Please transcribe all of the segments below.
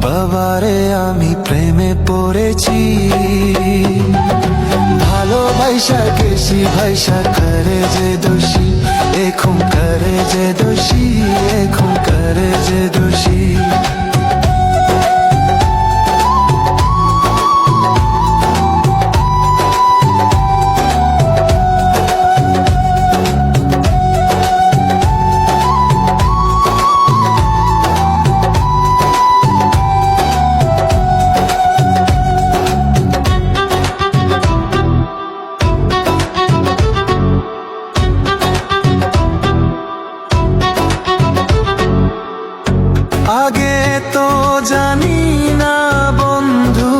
বাবারে আমি প্রেমে পড়েছি, ভালোবাসা গেছি ভাইসা করে যে দোষী, এখন করে যে দোষী, এখন করে যে দোষী। আগে তো জানি না বন্ধু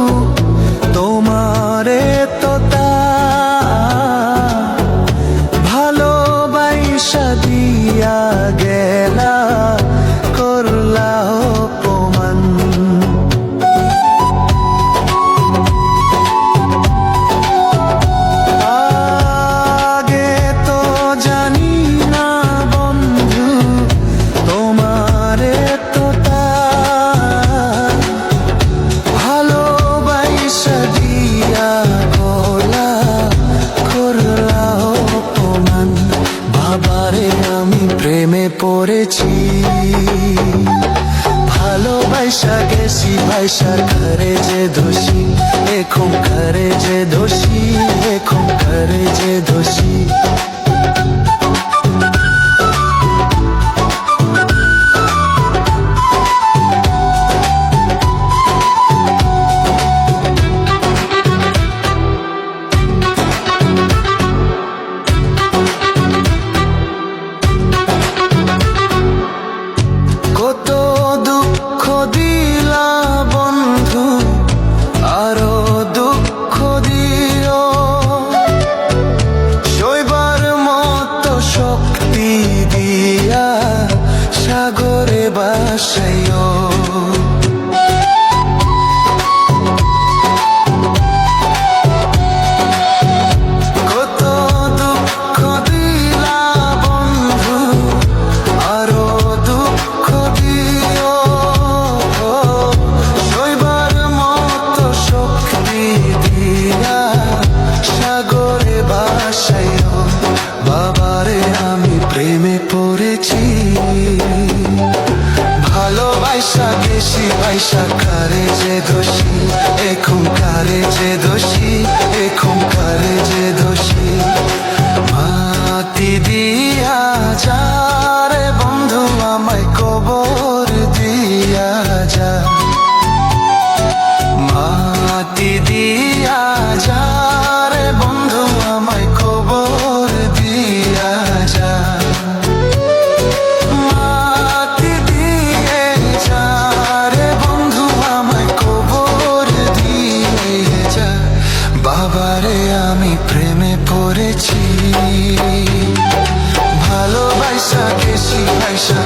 তোমারে তো ভালোবাসা দিয়া গেলা করলা অপমান। আগে তো জানি না বন্ধু তোমারে প্রেমে পড়েছি, ভালোবাসা গেছি ভাইসা করে যে দোষী, এখন করে যে দোষী, এখন করে যে দোষী। কত দুঃখ দিলা বন্ধু, আরো দুঃখ দিও, সইবার মতো শক্তি দিয়া সাগরে বাসাইও। বাবারে আমি প্রেমে পড়েছি, ভালোবাসা গেছি ভাইসা করে যে দোষী, এখন করে যে দোষী, এখন করে যে দোষী। মাটি দিয়া যা রে বন্ধু আমায় কবর দিয়া যা, মাটি দিয়া যা রে বন্ধু আমায় কবর দিয়া যা, মাটি দিয়ে যা রে বন্ধু আমায় কবর দিয়ে যা। বাবারে আমি প্রেমে পড়েছি, ভালোবাসা গেছি ভাইসা